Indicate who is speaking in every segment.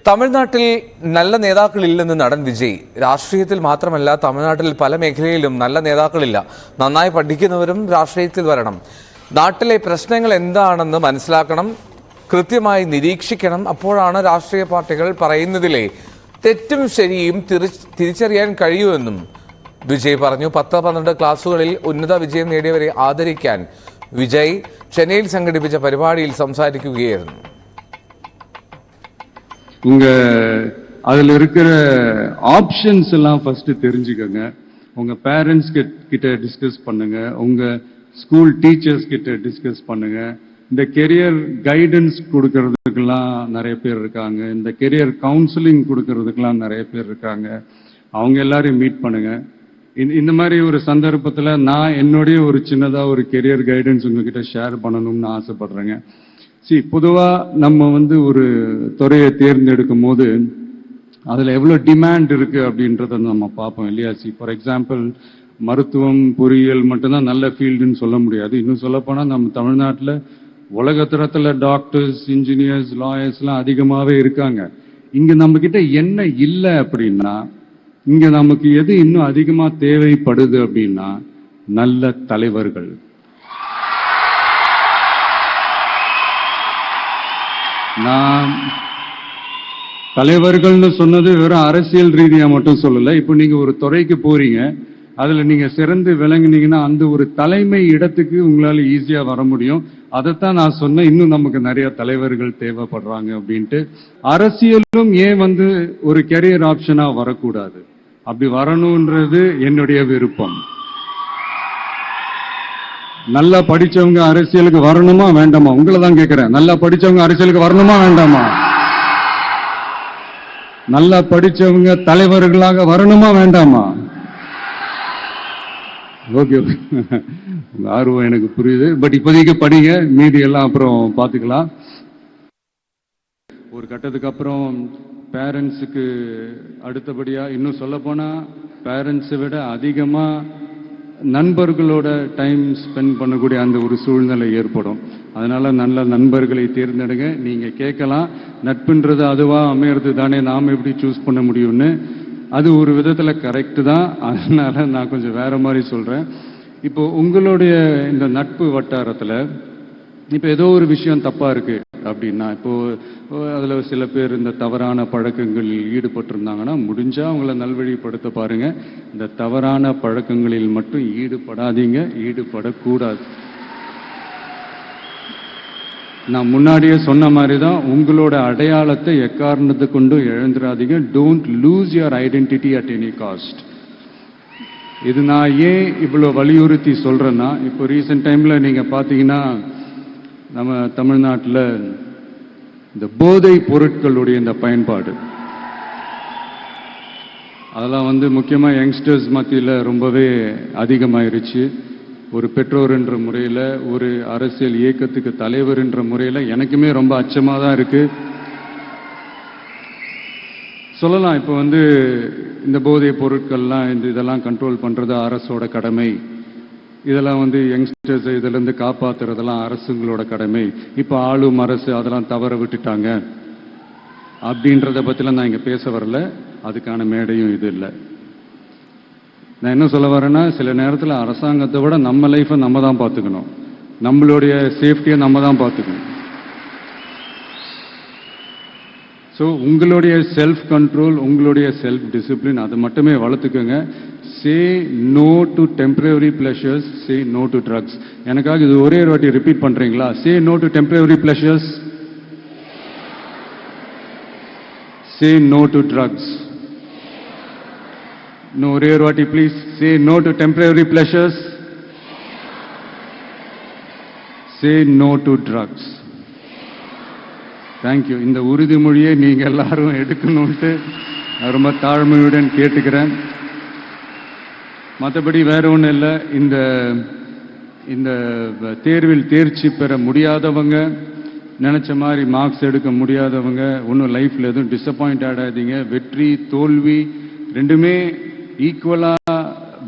Speaker 1: തമിഴ്നാട്ടിൽ നല്ല നേതാക്കളില്ലെന്ന് നടൻ വിജയ്. രാഷ്ട്രീയത്തിൽ മാത്രമല്ല, തമിഴ്നാട്ടിൽ പല മേഖലയിലും നല്ല നേതാക്കളില്ല. നന്നായി പഠിക്കുന്നവരും രാഷ്ട്രീയത്തിൽ വരണം. നാട്ടിലെ പ്രശ്നങ്ങൾ എന്താണെന്ന് മനസ്സിലാക്കണം, കൃത്യമായി നിരീക്ഷിക്കണം. അപ്പോഴാണ് രാഷ്ട്രീയ പാർട്ടികൾ പറയുന്നതിലെ തെറ്റും ശരിയും തിരിച്ചറിയാൻ കഴിയുമെന്നും വിജയ് പറഞ്ഞു. 10-12 ക്ലാസുകളിൽ ഉന്നത വിജയം നേടിയവരെ ആദരിക്കാൻ വിജയ് ചെന്നൈയിൽ സംഘടിപ്പിച്ച പരിപാടിയിൽ സംസാരിക്കുകയായിരുന്നു.
Speaker 2: உங்க அதுல இருக்கிற ஆப்ஷன்ஸ் எல்லாம் ஃபர்ஸ்ட் தெரிஞ்சுக்கங்க. உங்க பேரண்ட்ஸ் கிட்ட டிஸ்கஸ் பண்ணுங்க, உங்க ஸ்கூல் டீச்சர்ஸ் கிட்ட டிஸ்கஸ் பண்ணுங்க. இந்த கெரியர் கைடன்ஸ் கொடுக்கறதுக்கெல்லாம் நிறைய பேர் இருக்காங்க, இந்த கெரியர் கவுன்சிலிங் கொடுக்கறதுக்கெல்லாம் நிறைய பேர் இருக்காங்க. அவங்க எல்லாரையும் மீட் பண்ணுங்க. இந்த மாதிரி ஒரு சந்தர்ப்பத்தில் நான் என்னுடைய ஒரு சின்னதா ஒரு கெரியர் கைடன்ஸ் உங்ககிட்ட ஷேர் பண்ணணும்னு ஆசைப்படுறேங்க. பொதுவாக நம்ம ஒரு துறையை தேர்ந்தெடுக்கும் போது அதில் எவ்வளோ டிமாண்ட் இருக்கு அப்படின்றத நம்ம பார்ப்போம் இல்லையா. ஃபார் எக்ஸாம்பிள், மருத்துவம் பொறியியல் மட்டும்தான் நல்ல ஃபீல்டுன்னு சொல்ல முடியாது. இன்னும் சொல்லப்போனால் நம்ம தமிழ்நாட்டில் உலகத்தரத்தில் டாக்டர்ஸ், இன்ஜினியர்ஸ், லாயர்ஸ்லாம் அதிகமாகவே இருக்காங்க. இங்கே நம்மக்கிட்ட என்ன இல்லை அப்படின்னா, இங்கே நமக்கு எது இன்னும் அதிகமாக தேவைப்படுது அப்படின்னா நல்ல தலைவர்கள். நான் தலைவர்கள்னு சொன்னது வெறும் அரசியல் ரீதியா மட்டும் சொல்லல. இப்போ நீங்க ஒரு துறைக்கு போறீங்க, அதுல நீங்க சிறந்து விளங்குனீங்கன்னா அந்த ஒரு தலைமை இடத்துக்கு உங்களால ஈஸியா வர முடியும். அதைத்தான் நான் சொன்னேன், இன்னும் நமக்கு நிறைய தலைவர்கள் தேவைப்படுறாங்க அப்படின்ட்டு. அரசியலும் ஏன் ஒரு கெரியர் ஆப்ஷனா வரக்கூடாது, அப்படி வரணும்ன்றது என்னுடைய விருப்பம். நல்லா படிச்சவங்க அரசியலுக்கு வரணுமா வேண்டாமா? உங்களை தான் கேட்கிறேன். நல்லா படிச்சவங்க அரசியலுக்கு வரணுமா வேண்டாமா? நல்லா படிச்சவங்க தலைவர்களாக வரணுமா வேண்டாமா? ஓகே, உங்க ஆர்வம் எனக்கு புரியுது. பட் இப்போதைக்கு படிங்க, மீதி எல்லாம் அப்புறம் பார்த்துக்கலாம். ஒரு கட்டத்துக்கு அப்புறம் பேரண்ட்ஸுக்கு அடுத்தபடியா, இன்னும் சொல்ல போனா பேரண்ட்ஸை விட அதிகமா நண்பர்களோட டைம் ஸ்பெண்ட் பண்ணக்கூடிய அந்த ஒரு சூழ்நிலை ஏற்படும். அதனால நல்ல நண்பர்களை தேர்ந்தெடுங்க. நீங்க கேட்கலாம், நட்புன்றது அதுவா அமையறது தானே, நாம் எப்படி சூஸ் பண்ண முடியும்னு. அது ஒரு விதத்துல கரெக்டு தான். அதனால நான் கொஞ்சம் வேற மாதிரி சொல்றேன். இப்போ உங்களுடைய இந்த நட்பு வட்டாரத்துல இப்போ ஏதோ ஒரு விஷயம் தப்பா இருக்கு அப்படின்னா, இப்போ அதுல சில பேர் இந்த தவறான பழக்கங்களில் ஈடுபட்டிருந்தாங்கன்னா முடிஞ்சா அவங்கள நல்வழிப்படுத்த பாருங்க. இந்த தவறான பழக்கங்களில் மட்டும் ஈடுபடாதீங்க, ஈடுபடக்கூடாது. நான் முன்னாடியே சொன்ன மாதிரி தான், உங்களோட அடையாளத்தை எக்காரணத்தை கொண்டு இழந்துடாதீங்க. Don't lose your identity at any cost. இது நான் ஏன் இவ்வளோ வலியுறுத்தி சொல்றேன்னா, இப்போ ரீசெண்ட் டைம்ல நீங்க பார்த்தீங்கன்னா நம்ம தமிழ்நாட்டில் இந்த போதை பொருட்களுடைய இந்த பயன்பாடு அதெல்லாம் முக்கியமாக யங்ஸ்டர்ஸ் மத்தியில் ரொம்பவே அதிகமாயிருச்சு. ஒரு பெற்றோர் என்ற முறையில், ஒரு அரசியல் இயக்கத்துக்கு தலைவர் என்ற முறையில் எனக்குமே ரொம்ப அச்சமாக தான் இருக்கு சொல்லலாம். இப்போ இந்த போதை பொருட்கள்லாம் இதெல்லாம் கண்ட்ரோல் பண்ணுறது அரசோட கடமை. இதெல்லாம் யங்ஸ்டர்ஸ் இதிலிருந்து காப்பாற்றுறதெல்லாம் அரசுங்களோட கடமை. இப்போ ஆளும் அரசு அதெல்லாம் தவற விட்டுட்டாங்க அப்படின்றத பற்றிலாம் நான் இங்கே பேச வரல. அதுக்கான மேடையும் இது இல்லை. நான் என்ன சொல்ல வரேன்னா, சில நேரத்தில் அரசாங்கத்தை விட நம்ம லைஃப்பை நம்ம தான் பார்த்துக்கணும், நம்மளுடைய சேஃப்டியை நம்ம தான் பார்த்துக்கணும். ஸோ உங்களுடைய செல்ஃப் கண்ட்ரோல், உங்களுடைய செல்ஃப் டிசிப்ளின் அதை மட்டுமே வளர்த்துக்கோங்க. Say no to temporary pleasures, say no to drugs. எனக்காக இது ஒரே ஒரு வாட்டி ரிப்பீட் பண்றீங்களா? Say no to temporary pleasures, say no to drugs. இன்னும் ஒரே ஒரு வாட்டி please. Say no to temporary pleasures, say no to drugs. Thank you. இந்த உறுதிமொழியை நீங்க எல்லாரும் எடுக்கணும்ட்டு ரொம்ப தாழ்மையுடன் கேட்டுக்கிறேன். மற்றபடி வேற ஒன்றும் இல்லை. இந்த தேர்வில் தேர்ச்சி பெற முடியாதவங்க, நினைச்ச மாதிரி மார்க்ஸ் எடுக்க முடியாதவங்க ஒன்றும் லைஃப்ல எதுவும் டிசப்பாயிண்ட் ஆகாதீங்க. வெற்றி தோல்வி ரெண்டுமே ஈக்குவலா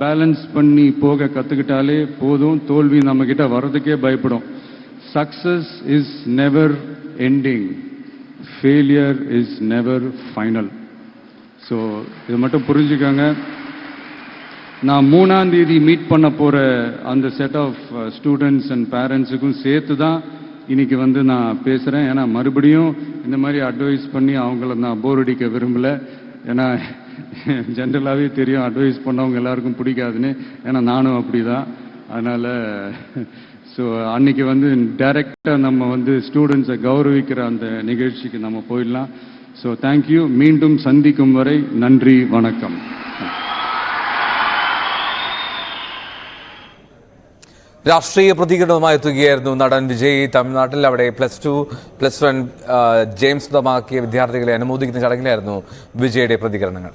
Speaker 2: பேலன்ஸ் பண்ணி போக கத்துக்கிட்டாலே போதும். தோல்வி நம்ம கிட்ட வர்றதுக்கே பயப்படும். Success is never ending. Failure is never final. So இதை மட்டும் புரிஞ்சுக்கோங்க. நான் 3ஆம் தேதி மீட் பண்ண போகிற அந்த செட் ஆஃப் ஸ்டூடெண்ட்ஸ் அண்ட் பேரண்ட்ஸுக்கும் சேர்த்து தான் இன்னைக்கு வந்து நான் பேசுகிறேன். ஏன்னா மறுபடியும் இந்த மாதிரி அட்வைஸ் பண்ணி அவங்கள நான் போர் அடிக்க விரும்பலை. ஏன்னா ஜென்ரலாகவே தெரியும் அட்வைஸ் பண்ணவங்க எல்லாருக்கும் பிடிக்காதுன்னு. ஏன்னா நானும் அப்படி தான். அதனால் ஸோ அன்னைக்கு வந்து டைரெக்டாக நம்ம வந்து ஸ்டூடெண்ட்ஸை கௌரவிக்கிற அந்த நிகழ்ச்சிக்கு நம்ம போயிடலாம். So thank you. மீண்டும் சந்திக்கும் வரை நன்றி, வணக்கம்.
Speaker 1: രാഷ്ട്രീയ പ്രതികരണവുമായി എത്തുകയായിരുന്നു നടൻ വിജയ്. തമിഴ്നാട്ടിൽ അവിടെ +2, +1 ജെയിംസ് സ്വന്തമാക്കിയ വിദ്യാർത്ഥികളെ അനുമോദിക്കുന്ന ചടങ്ങിലായിരുന്നു വിജയുടെ പ്രതികരണങ്ങൾ.